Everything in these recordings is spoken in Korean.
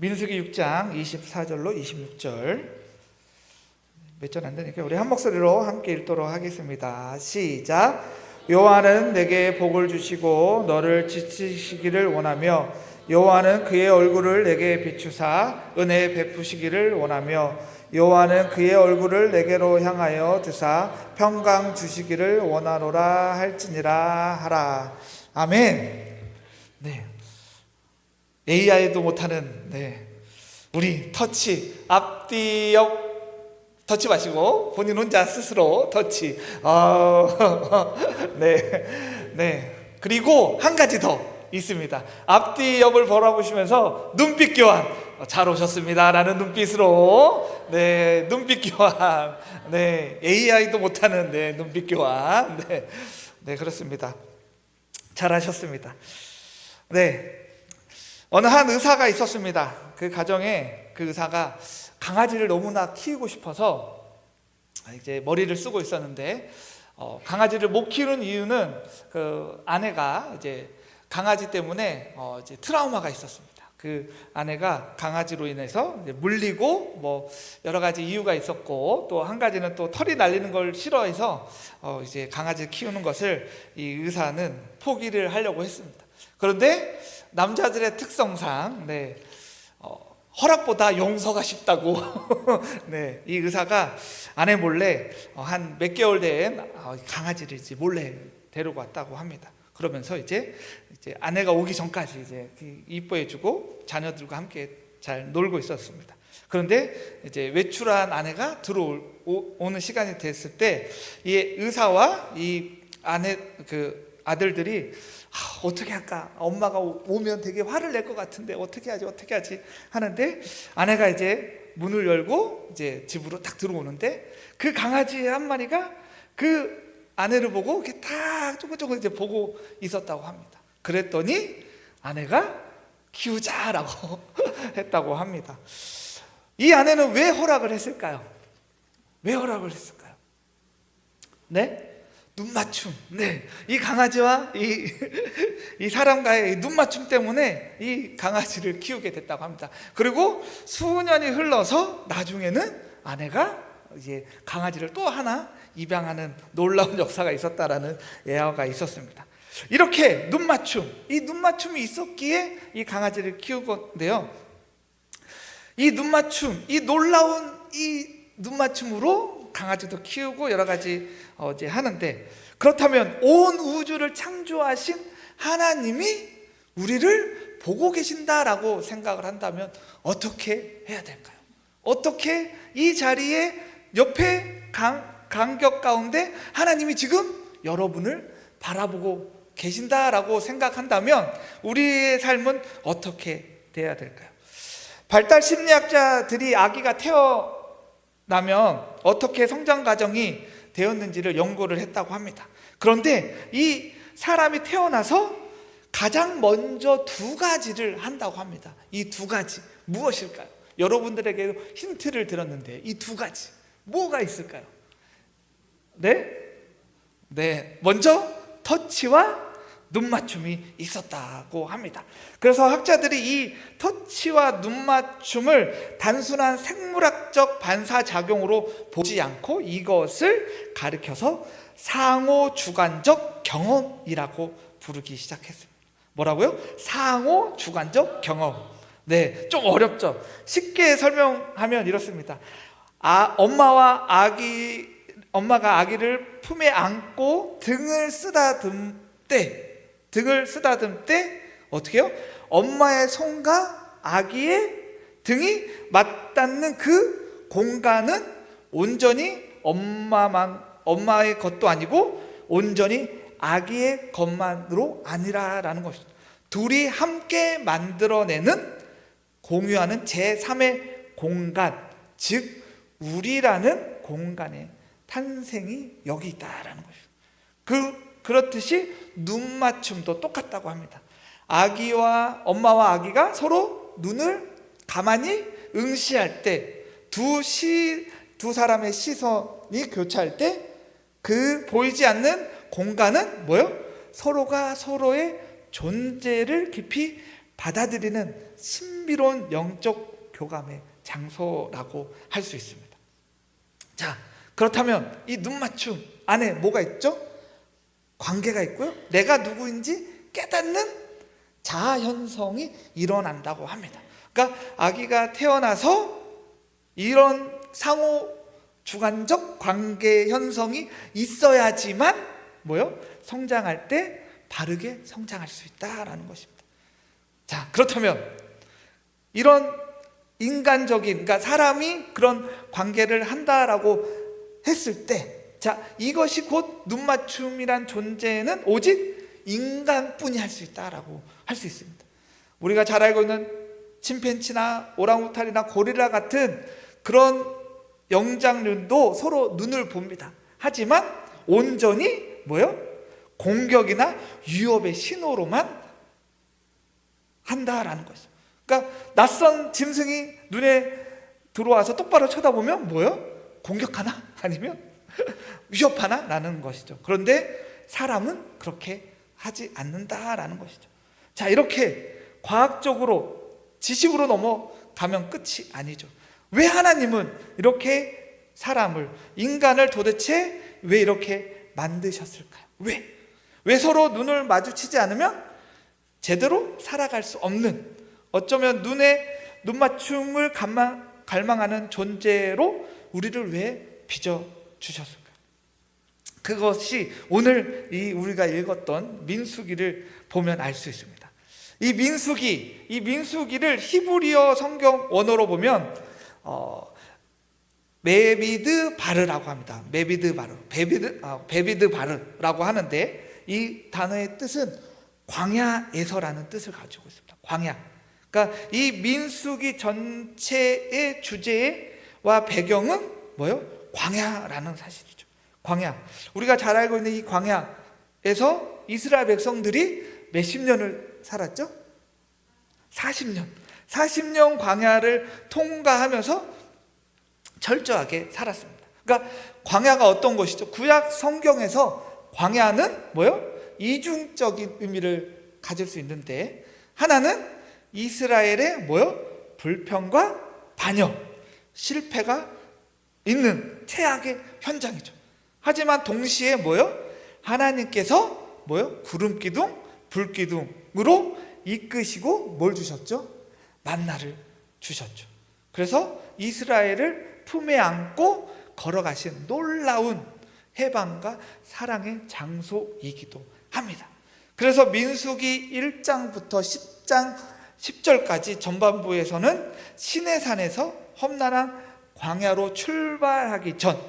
민수기 6장 24절로 26절. 몇 절 안 되니까 우리 한 목소리로 함께 읽도록 하겠습니다. 시작. 여호와는 내게 복을 주시고 너를 지키시기를 원하며 여호와는 그의 얼굴을 내게 비추사 은혜 베푸시기를 원하며 여호와는 그의 얼굴을 내게로 향하여 드사 평강 주시기를 원하노라 할지니라 하라. 아멘. 네. AI도 못하는 우리 터치 앞뒤 옆 터치 마시고 본인 혼자 스스로 터치. 네. 그리고 한 가지 더 있습니다. 앞뒤 옆을 바라보시면서 눈빛 교환. 잘 오셨습니다 라는 눈빛으로 눈빛 교환. AI도 못하는 눈빛 교환. 네, 그렇습니다. 잘하셨습니다. 어느 한 의사가 있었습니다. 그 가정에 그 의사가 강아지를 너무나 키우고 싶어서 이제 머리를 쓰고 있었는데 강아지를 못 키우는 이유는 그 아내가 이제 강아지 때문에 이제 트라우마가 있었습니다. 그 아내가 강아지로 인해서 이제 물리고 뭐 여러 가지 이유가 있었고 또 한 가지는 또 털이 날리는 걸 싫어해서 이제 강아지를 키우는 것을 이 의사는 포기를 하려고 했습니다. 그런데 남자들의 특성상 허락보다 용서가 쉽다고 이 의사가 아내 몰래 한 몇 개월 된 강아지를 이제 몰래 데리고 왔다고 합니다. 그러면서 이제 아내가 오기 전까지 이제 이뻐해주고 자녀들과 함께 잘 놀고 있었습니다. 그런데 이제 외출한 아내가 들어오는 시간이 됐을 때 이 의사와 이 아내 그 아들들이 어떻게 할까? 엄마가 오면 되게 화를 낼 것 같은데 어떻게 하지 하는데 아내가 이제 문을 열고 이제 집으로 딱 들어오는데 그 강아지 한 마리가 그 아내를 보고 이렇게 딱 조금 이제 보고 있었다고 합니다. 그랬더니 아내가 키우자라고 했다고 합니다. 이 아내는 왜 허락을 했을까요? 왜 허락을 했을까요? 눈맞춤. 이 강아지와 이 사람과의 눈맞춤 때문에 이 강아지를 키우게 됐다고 합니다. 그리고 수년이 흘러서 나중에는 아내가 이제 강아지를 또 하나 입양하는 놀라운 역사가 있었다라는 예화가 있었습니다. 이렇게 이 눈맞춤이 있었기에 이 강아지를 키우건데요. 이 눈맞춤, 이 놀라운 이 눈맞춤으로 강아지도 키우고 여러 가지 이제 하는데, 그렇다면 온 우주를 창조하신 하나님이 우리를 보고 계신다라고 생각을 한다면 어떻게 해야 될까요? 어떻게 이 자리에 옆에 간격 가운데 하나님이 지금 여러분을 바라보고 계신다라고 생각한다면 우리의 삶은 어떻게 돼야 될까요? 발달 심리학자들이 아기가 태어나면 어떻게 성장 과정이 되었는지를 연구를 했다고 합니다. 그런데 이 사람이 태어나서 가장 먼저 두 가지를 한다고 합니다. 이 두 가지 무엇일까요? 여러분들에게 힌트를 드렸는데 이 두 가지 뭐가 있을까요? 먼저 터치와 눈맞춤이 있었다고 합니다. 그래서 학자들이 이 터치와 눈맞춤을 단순한 생물학적 반사작용으로 보지 않고 이것을 가리켜서 상호주관적 경험이라고 부르기 시작했습니다. 뭐라고요? 상호주관적 경험. 좀 어렵죠? 쉽게 설명하면 이렇습니다. 엄마가 아기를 품에 안고 등을 쓰다듬 때 어떻게 해요? 엄마의 손과 아기의 등이 맞닿는 그 공간은 온전히 엄마의 것도 아니고 온전히 아기의 것만으로 아니라라는 것입니다. 둘이 함께 만들어내는 공유하는 제3의 공간, 즉 우리라는 공간의 탄생이 여기 있다라는 것입니다. 그렇듯이 눈맞춤도 똑같다고 합니다. 엄마와 아기가 서로 눈을 가만히 응시할 때 두 사람의 시선이 교차할 때 그 보이지 않는 공간은 뭐예요? 서로가 서로의 존재를 깊이 받아들이는 신비로운 영적 교감의 장소라고 할 수 있습니다. 자, 그렇다면 이 눈맞춤 안에 뭐가 있죠? 관계가 있고요, 내가 누구인지 깨닫는 자아 형성이 일어난다고 합니다. 그러니까 아기가 태어나서 이런 상호 주관적 관계 형성이 있어야지만 뭐요? 성장할 때 바르게 성장할 수 있다라는 것입니다. 자, 그렇다면 이런 인간적인, 그러니까 사람이 그런 관계를 한다라고 했을 때, 자, 이것이 곧 눈맞춤이란 존재는 오직 인간뿐이 할 수 있다라고 할 수 있습니다. 우리가 잘 알고 있는 침팬지나 오랑우탄이나 고릴라 같은 그런 영장류도 서로 눈을 봅니다. 하지만 온전히 뭐요? 공격이나 위협의 신호로만 한다라는 것이죠. 그러니까 낯선 짐승이 눈에 들어와서 똑바로 쳐다보면 뭐요? 공격하나? 아니면 위협하나? 라는 것이죠. 그런데 사람은 그렇게 하지 않는다라는 것이죠. 자, 이렇게 과학적으로 지식으로 넘어가면 끝이 아니죠. 왜 하나님은 이렇게 사람을, 인간을 도대체 왜 이렇게 만드셨을까요? 왜 서로 눈을 마주치지 않으면 제대로 살아갈 수 없는, 어쩌면 눈맞춤을 갈망하는 존재로 우리를 왜 빚어주셨을까요? 그것이 오늘 우리가 읽었던 민수기를 보면 알 수 있습니다. 이 민수기를 히브리어 성경 원어로 보면 메비드 바르라고 합니다. 베비드 바르라고 하는데, 이 단어의 뜻은 광야에서라는 뜻을 가지고 있습니다. 광야. 그러니까 이 민수기 전체의 주제와 배경은 뭐요? 광야라는 사실이죠. 광야. 우리가 잘 알고 있는 이 광야에서 이스라엘 백성들이 몇십 년을 살았죠? 40년 광야를 통과하면서 철저하게 살았습니다. 그러니까 광야가 어떤 것이죠? 구약 성경에서 광야는 뭐요? 이중적인 의미를 가질 수 있는데, 하나는 이스라엘의 뭐요? 불평과 반역, 실패가 있는 최악의 현장이죠. 하지만 동시에 뭐요? 하나님께서 뭐요? 구름 기둥, 불 기둥으로 이끄시고 뭘 주셨죠? 만나를 주셨죠. 그래서 이스라엘을 품에 안고 걸어가신 놀라운 해방과 사랑의 장소이기도 합니다. 그래서 민수기 1장부터 10장 10절까지 전반부에서는 시내산에서 험난한 광야로 출발하기 전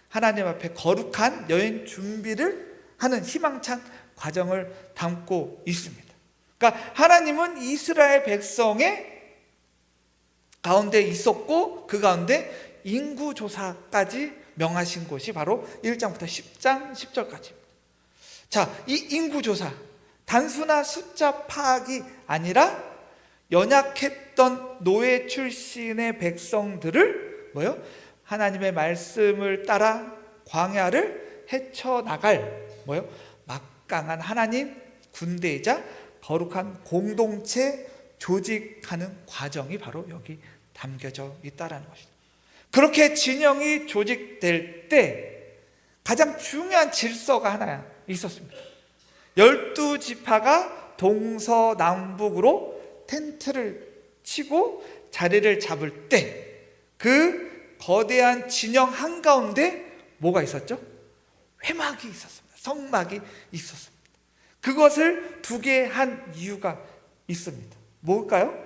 하나님 앞에 거룩한 여행 준비를 하는 희망찬 과정을 담고 있습니다. 그러니까 하나님은 이스라엘 백성의 가운데 있었고, 그 가운데 인구조사까지 명하신 곳이 바로 1장부터 10장 10절까지입니다. 자, 이 인구조사, 단순한 숫자 파악이 아니라 연약했던 노예 출신의 백성들을 뭐요? 하나님의 말씀을 따라 광야를 헤쳐나갈 뭐요? 막강한 하나님 군대이자 거룩한 공동체 조직하는 과정이 바로 여기 담겨져 있다는 것이죠. 그렇게 진영이 조직될 때 가장 중요한 질서가 하나 있었습니다. 12지파가 동서남북으로 텐트를 치고 자리를 잡을 때 그 거대한 진영 한가운데 뭐가 있었죠? 회막이 있었습니다. 성막이 있었습니다. 그것을 두게 한 이유가 있습니다. 뭘까요?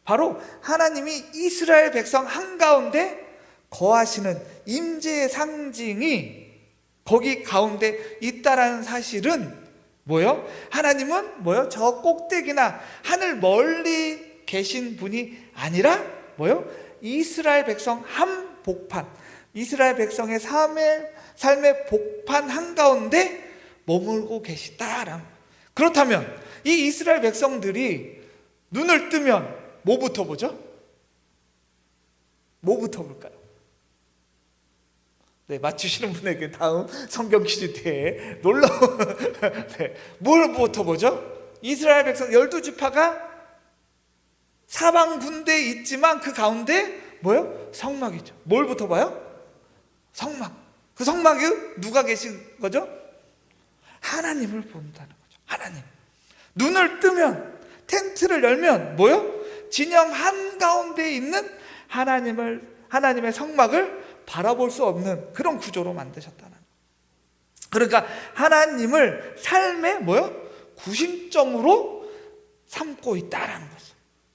바로 하나님이 이스라엘 백성 한가운데 거하시는 임재의 상징이 거기 가운데 있다라는 사실은 뭐요? 하나님은 뭐요? 저 꼭대기나 하늘 멀리 계신 분이 아니라 뭐요? 이스라엘 백성 한 복판, 이스라엘 백성의 삶의 복판 한가운데 머물고 계시다라는. 그렇다면 이 이스라엘 백성들이 눈을 뜨면 뭐부터 보죠? 뭐부터 볼까요? 네, 맞추시는 분에게 다음 성경 퀴즈 때에 놀라운 네, 뭘부터 보죠? 이스라엘 백성 12지파가 사방 군대 있지만 그 가운데 뭐요? 성막이죠. 뭘부터 봐요? 성막. 그 성막이 누가 계신 거죠? 하나님을 본다는 거죠. 하나님. 눈을 뜨면, 텐트를 열면 뭐요? 진영 한가운데 있는 하나님의 성막을 바라볼 수 없는 그런 구조로 만드셨다는. 그러니까 하나님을 삶의 뭐요? 구심점으로 삼고 있다라는 거죠.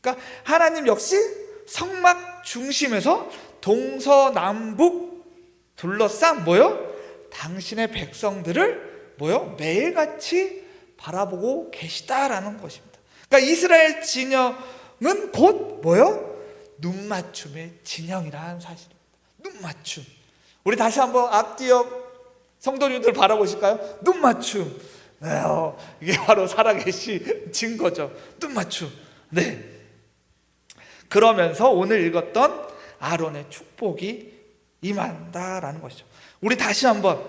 그러니까 하나님 역시 성막 중심에서 동서남북 둘러싼 뭐요? 당신의 백성들을 뭐요? 매일같이 바라보고 계시다라는 것입니다. 그러니까 이스라엘 진영은 곧 뭐요? 눈맞춤의 진영이라는 사실입니다. 눈맞춤. 우리 다시 한번 앞뒤옆 성도님들 바라보실까요? 눈맞춤. 이게 바로 살아계신 거죠. 눈맞춤. 네. 그러면서 오늘 읽었던 아론의 축복이 임한다라는 것이죠. 우리 다시 한번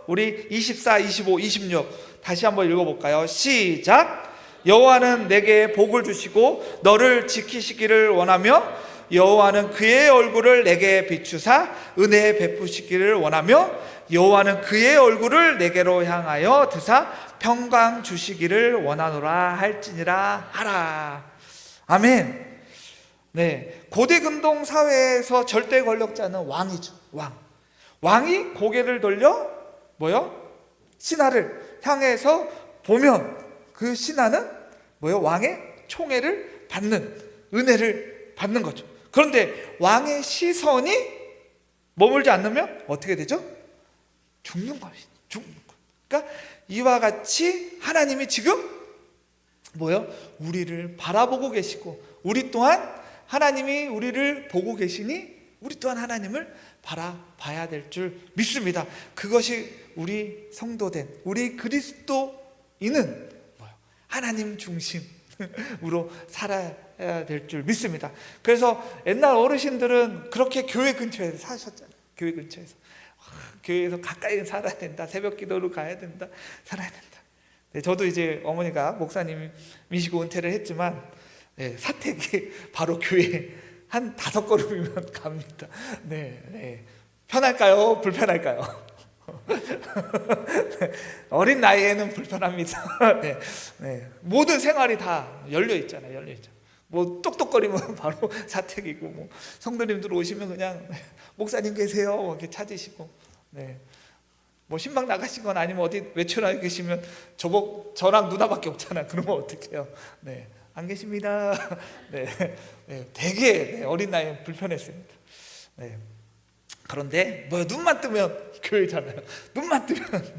우리 24, 25, 26 다시 한번 읽어볼까요? 시작. 여호와는 내게 복을 주시고 너를 지키시기를 원하며 여호와는 그의 얼굴을 내게 비추사 은혜 베푸시기를 원하며 여호와는 그의 얼굴을 내게로 향하여 드사 평강 주시기를 원하노라 할지니라 하라. 아멘. 네, 고대 근동 사회에서 절대 권력자는 왕이죠. 왕이 고개를 돌려 뭐요? 신하를 향해서 보면 그 신하는 뭐요? 왕의 총애를 받는, 은혜를 받는 거죠. 그런데 왕의 시선이 머물지 않으면 어떻게 되죠? 죽는 것이죠. 그러니까 이와 같이 하나님이 지금 뭐요? 우리를 바라보고 계시고 우리 또한 하나님이 우리를 보고 계시니 우리 또한 하나님을 바라봐야 될 줄 믿습니다. 그것이 우리 성도된 우리 그리스도인은 뭐요? 하나님 중심으로 살아야 될 줄 믿습니다. 그래서 옛날 어르신들은 그렇게 교회 근처에 사셨잖아요. 교회 근처에서 교회에서 가까이 살아야 된다. 새벽 기도로 가야 된다. 살아야 된다. 네, 저도 이제 어머니가 목사님이시고 은퇴를 했지만 사택이 바로 교회 한 5걸음이면 갑니다. 네. 편할까요? 불편할까요? 어린 나이에는 불편합니다. 네. 모든 생활이 다 열려 있잖아요. 뭐 똑똑거리면 바로 사택이고, 뭐 성도님들 오시면 그냥 목사님 계세요 이렇게 찾으시고, 네. 뭐 신방 나가신 건 아니면 어디 외출하 계시면 저랑 누나밖에 없잖아. 그러면 어떡해요? 네. 안 계십니다. 네. 되게 어린 나이에 불편했습니다. 네. 그런데 뭐 눈만 뜨면 교회잖아요. 눈만 뜨면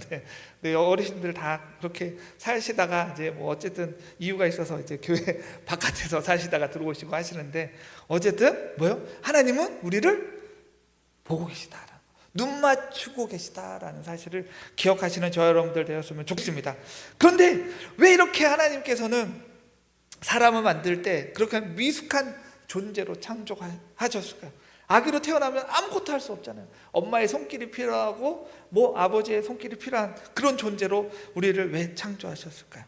네, 어르신들 다 그렇게 사시다가 이제 뭐 어쨌든 이유가 있어서 이제 교회 바깥에서 사시다가 들어오시고 하시는데 어쨌든 뭐요? 하나님은 우리를 보고 계시다. 눈 맞추고 계시다라는 사실을 기억하시는 저 여러분들 되었으면 좋겠습니다. 그런데 왜 이렇게 하나님께서는 사람을 만들 때 그렇게 미숙한 존재로 창조하셨을까요? 아기로 태어나면 아무것도 할 수 없잖아요. 엄마의 손길이 필요하고 뭐 아버지의 손길이 필요한 그런 존재로 우리를 왜 창조하셨을까요?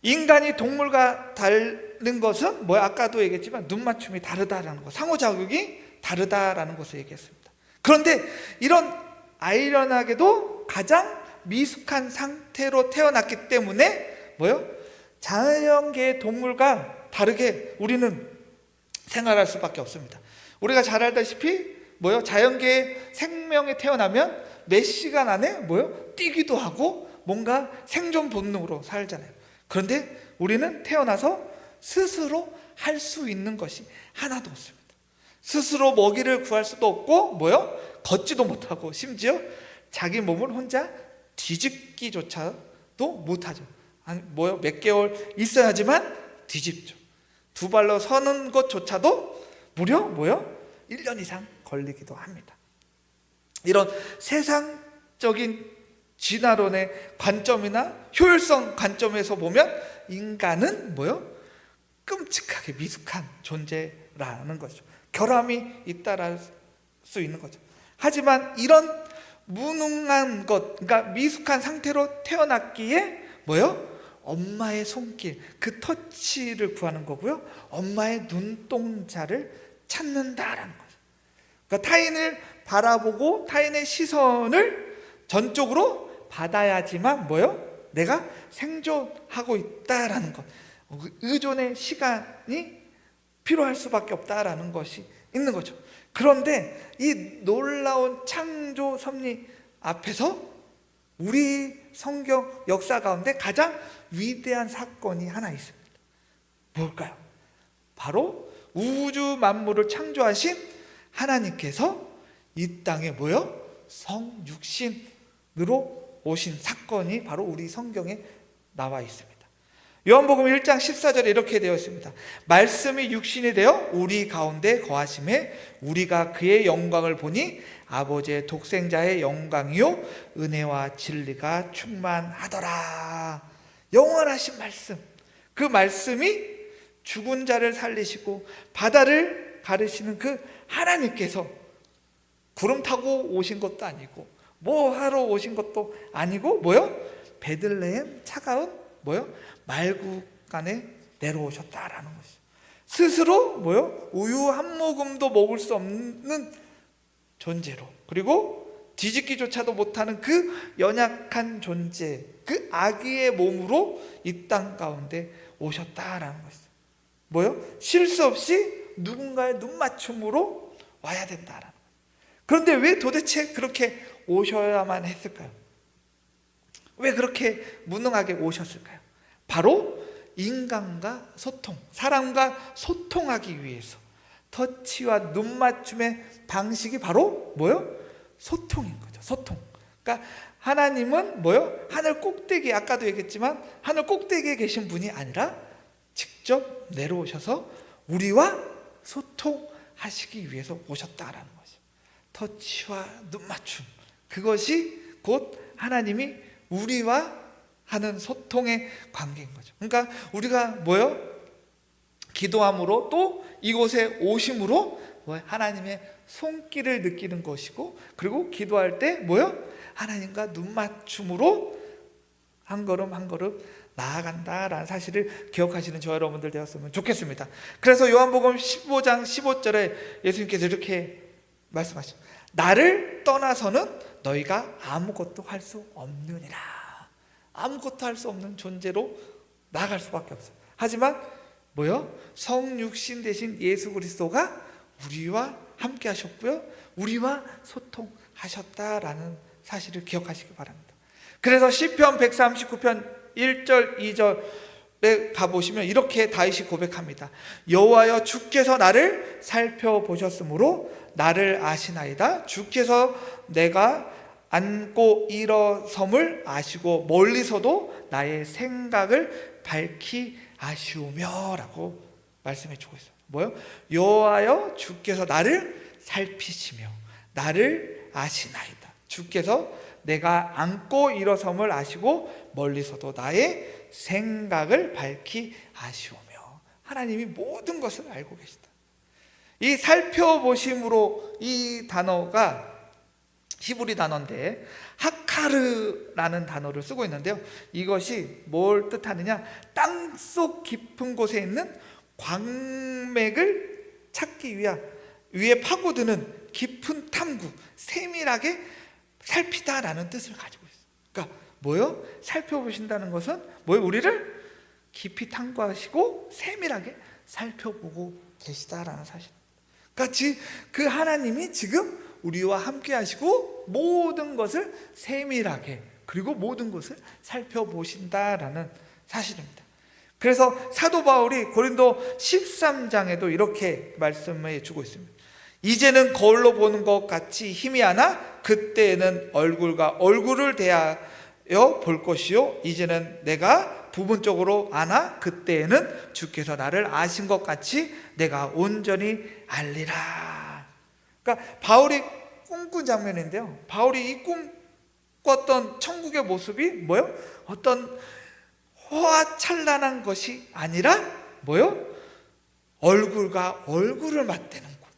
인간이 동물과 다른 것은 뭐 아까도 얘기했지만 눈 맞춤이 다르다라는 것, 상호작용이 다르다라는 것을 얘기했습니다. 그런데 이런 아이러니하게도 가장 미숙한 상태로 태어났기 때문에 뭐요? 자연계의 동물과 다르게 우리는 생활할 수밖에 없습니다. 우리가 잘 알다시피 뭐요? 자연계의 생명이 태어나면 몇 시간 안에 뭐요? 뛰기도 하고 뭔가 생존 본능으로 살잖아요. 그런데 우리는 태어나서 스스로 할 수 있는 것이 하나도 없습니다. 스스로 먹이를 구할 수도 없고 뭐요? 걷지도 못하고 심지어 자기 몸을 혼자 뒤집기조차도 못하죠. 뭐요? 몇 개월 있어야지만 뒤집죠. 두 발로 서는 것조차도 무려 뭐요? 1년 이상 걸리기도 합니다. 이런 세상적인 진화론의 관점이나 효율성 관점에서 보면 인간은 뭐요? 끔찍하게 미숙한 존재라는 거죠. 결함이 있다랄 수 있는 거죠. 하지만 이런 무능한 것, 그러니까 미숙한 상태로 태어났기에 뭐요? 엄마의 손길, 그 터치를 구하는 거고요. 엄마의 눈동자를 찾는다라는 거죠. 그러니까 타인을 바라보고 타인의 시선을 전적으로 받아야지만 내가 생존하고 있다라는 것. 의존의 시간이 필요할 수밖에 없다라는 것이 있는 거죠. 그런데 이 놀라운 창조 섭리 앞에서 우리 성경 역사 가운데 가장 위대한 사건이 하나 있습니다. 뭘까요? 바로 우주 만물을 창조하신 하나님께서 이 땅에 성육신으로 오신 사건이 바로 우리 성경에 나와 있습니다. 요한복음 1장 14절에 이렇게 되어 있습니다. 말씀이 육신이 되어 우리 가운데 거하심에 우리가 그의 영광을 보니 아버지의 독생자의 영광이요 은혜와 진리가 충만하더라. 영원하신 말씀, 그 말씀이 죽은 자를 살리시고 바다를 가르시는 그 하나님께서 구름 타고 오신 것도 아니고 하러 오신 것도 아니고 베들레헴 차가운 말구간에 내려오셨다라는 것이죠. 스스로 우유 한 모금도 먹을 수 없는 존재로, 그리고 뒤집기조차도 못하는 그 연약한 존재, 그 아기의 몸으로 이 땅 가운데 오셨다라는 것이죠. 실수 없이 누군가의 눈맞춤으로 와야 된다라는 거예요. 그런데 왜 도대체 그렇게 오셔야만 했을까요? 왜 그렇게 무능하게 오셨을까요? 바로 인간과 소통, 사람과 소통하기 위해서. 터치와 눈맞춤의 방식이 바로 소통인 거죠. 소통. 그러니까 하나님은 하늘 꼭대기, 아까도 얘기했지만 하늘 꼭대기에 계신 분이 아니라 직접 내려오셔서 우리와 소통하시기 위해서 오셨다라는 거죠. 터치와 눈맞춤, 그것이 곧 하나님이 우리와 하는 소통의 관계인 거죠. 그러니까 우리가 기도함으로 또 이곳에 오심으로 하나님의 손길을 느끼는 것이고, 그리고 기도할 때 하나님과 눈맞춤으로 한 걸음 한 걸음 나아간다라는 사실을 기억하시는 저와 여러분들 되었으면 좋겠습니다. 그래서 요한복음 15장 15절에 예수님께서 이렇게 말씀하시죠. 나를 떠나서는 너희가 아무것도 할 수 없느니라. 아무것도 할 수 없는 존재로 나아갈 수밖에 없어요. 하지만 성육신 되신 예수 그리스도가 우리와 함께 하셨고요, 우리와 소통하셨다라는 사실을 기억하시기 바랍니다. 그래서 시편 139편 1절 2절에 가보시면 이렇게 다윗이 고백합니다. 여호와여, 주께서 나를 살펴보셨으므로 나를 아시나이다. 주께서 내가 앉고 일어섬을 아시고 멀리서도 나의 생각을 밝히 아시오며 라고 말씀해 주고 있어요. 여호와여, 주께서 나를 살피시며 나를 아시나이다. 주께서 내가 앉고 일어섬을 아시고 멀리서도 나의 생각을 밝히 아시오며. 하나님이 모든 것을 알고 계시다. 이 살펴보심으로, 이 단어가 히브리 단어인데 하카르라는 단어를 쓰고 있는데요, 이것이 뭘 뜻하느냐, 땅속 깊은 곳에 있는 광맥을 찾기 위해 파고드는 깊은 탐구, 세밀하게 살피다라는 뜻을 가지고 있어요. 그러니까 살펴보신다는 것은 우리를 깊이 탐구하시고 세밀하게 살펴보고 계시다라는 사실. 그러니까 그 하나님이 지금 우리와 함께 하시고 모든 것을 세밀하게, 그리고 모든 것을 살펴보신다라는 사실입니다. 그래서 사도 바울이 고린도 13장에도 이렇게 말씀해 주고 있습니다. 이제는 거울로 보는 것 같이 희미하나 그때에는 얼굴과 얼굴을 대하여 볼 것이요, 이제는 내가 부분적으로 아나 그때에는 주께서 나를 아신 것 같이 내가 온전히 알리라. 그러니까 바울이 꿈꾼 장면인데요, 바울이 이 꿈꿨던 천국의 모습이 어떤 호화찬란한 것이 아니라 얼굴과 얼굴을 맞대는 곳.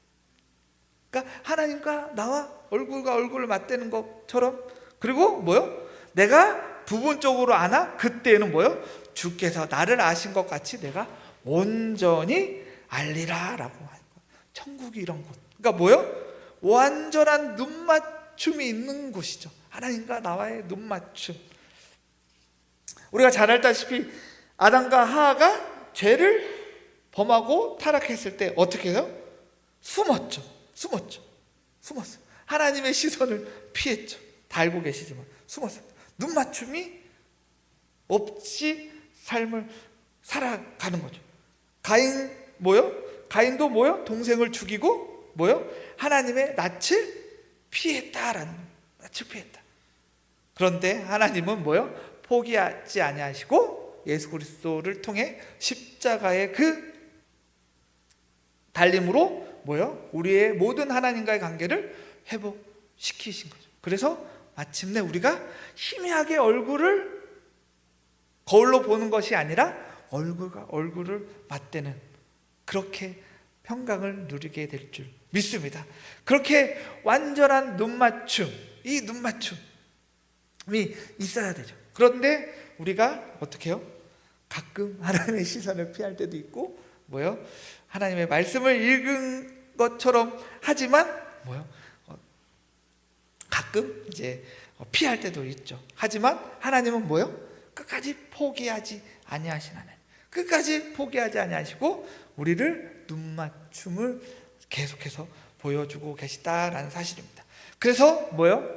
그러니까 하나님과 나와 얼굴과 얼굴을 맞대는 것처럼, 그리고 내가 부분적으로 아나 그때에는 주께서 나를 아신 것 같이 내가 온전히 알리라 라고 하는 거예요. 천국이 이런 곳. 그러니까 뭐요? 완전한 눈맞춤이 있는 곳이죠. 하나님과 나와의 눈맞춤. 우리가 잘 알다시피 아담과 하와가 죄를 범하고 타락했을 때 어떻게 해요? 숨었죠. 숨었어요. 하나님의 시선을 피했죠. 다 알고 계시지만 숨었어요. 눈맞춤이 없이 삶을 살아가는 거죠. 가인 뭐요? 가인도 뭐요? 동생을 죽이고 뭐요? 하나님의 낯을 피했다라는 낯을 피했다. 그런데 하나님은 뭐요? 포기하지 아니하시고 예수 그리스도를 통해 십자가의 그 달림으로 뭐요? 우리의 모든 하나님과의 관계를 회복시키신 거죠. 그래서 마침내 우리가 희미하게 얼굴을 거울로 보는 것이 아니라 얼굴과 얼굴을 맞대는 그렇게 평강을 누리게 될 줄 믿습니다. 그렇게 완전한 눈맞춤, 이 눈맞춤이 있어야 되죠. 그런데 우리가 어떻게 해요? 가끔 하나님의 시선을 피할 때도 있고 뭐요? 하나님의 말씀을 읽은 것처럼 하지만 뭐요? 가끔 이제 피할 때도 있죠. 하지만 하나님은 뭐요? 끝까지 포기하지 아니하신 하나님. 끝까지 포기하지 아니하시고 우리를 눈맞춤을 계속해서 보여주고 계시다라는 사실입니다. 그래서 뭐요?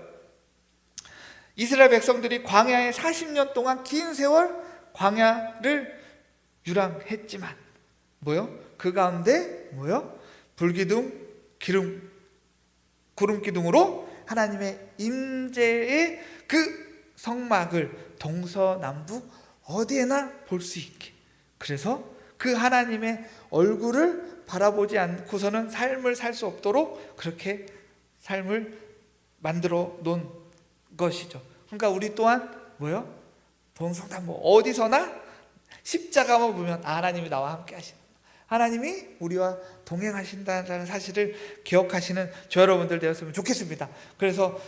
이스라엘 백성들이 광야에 40년 동안 긴 세월 광야를 유랑했지만 뭐요? 그 가운데 뭐요? 불기둥, 구름 기둥으로 하나님의 임재의 그 성막을 동서남북 어디에나 볼 수 있게. 그래서 그 하나님의 얼굴을 바라보지 않고서는 삶을 살 수 없도록 그렇게 삶을 만들어 놓은 것이죠. 그러니까 우리 또한 뭐요? 동서남북 어디서나 십자가만 보면 하나님이 나와 함께 하시는, 하나님이 우리와 동행하신다는 사실을 기억하시는 저 여러분들 되었으면 좋겠습니다. 그래서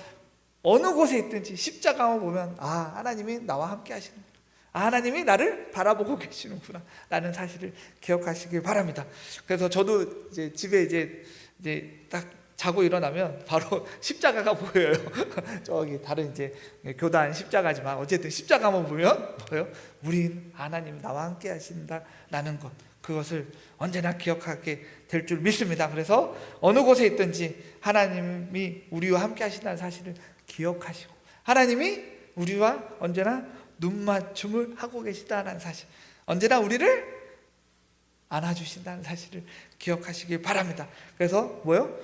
어느 곳에 있든지 십자가만 보면 하나님이 나와 함께 하시는, 하나님이 나를 바라보고 계시는구나 라는 사실을 기억하시길 바랍니다. 그래서 저도 이제 집에 이제 딱 자고 일어나면 바로 십자가가 보여요. 저기 다른 이제 교단 십자가지만 어쨌든 십자가만 보면 뭐예요? 우린 하나님 나와 함께 하신다라는 것, 그것을 언제나 기억하게 될 줄 믿습니다. 그래서 어느 곳에 있든지 하나님이 우리와 함께 하신다는 사실을 기억하시고 하나님이 우리와 언제나 눈맞춤을 하고 계시다는 사실, 언제나 우리를 안아주신다는 사실을 기억하시길 바랍니다. 그래서 뭐요?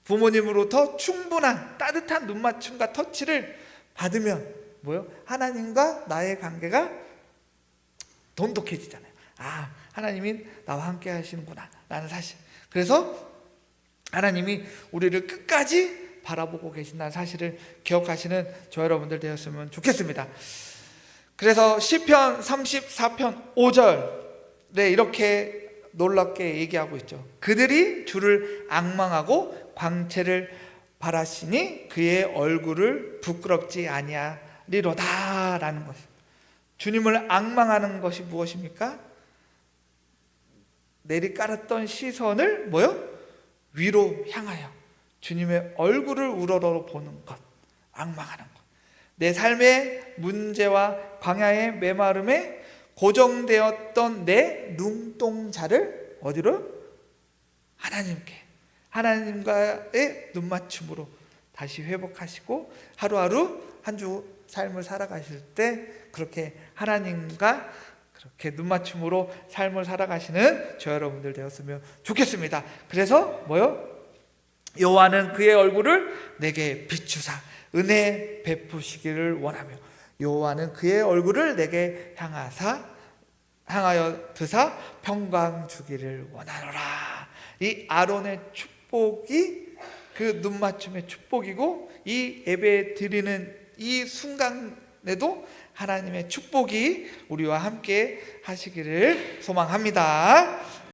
부모님으로부터 충분한 따뜻한 눈맞춤과 터치를 받으면 뭐요? 하나님과 나의 관계가 돈독해지잖아요. 하나님이 나와 함께 하시는구나 라는 사실. 그래서 하나님이 우리를 끝까지 바라보고 계신다는 사실을 기억하시는 저 여러분들 되었으면 좋겠습니다. 그래서 시편 34편 5절에 이렇게 놀랍게 얘기하고 있죠. 그들이 주를 앙망하고 광채를 바라시니 그의 얼굴을 부끄럽지 아니하리로다 라는 것입니다. 주님을 앙망하는 것이 무엇입니까? 내리깔았던 시선을 뭐요? 위로 향하여 주님의 얼굴을 우러러 보는 것, 앙망하는 것. 내 삶의 문제와 광야의 메마름에 고정되었던 내 눈동자를 어디로? 하나님께, 하나님과의 눈맞춤으로 다시 회복하시고 하루하루 한 주 삶을 살아가실 때 그렇게 하나님과 그렇게 눈맞춤으로 삶을 살아가시는 저 여러분들 되었으면 좋겠습니다. 그래서 뭐요? 여호와는 그의 얼굴을 내게 비추사 은혜 베푸시기를 원하며 여호와는 그의 얼굴을 내게 향하여 드사 평강 주기를 원하노라. 이 아론의 축복이 그 눈맞춤의 축복이고 이 예배 드리는 이 순간에도 하나님의 축복이 우리와 함께 하시기를 소망합니다.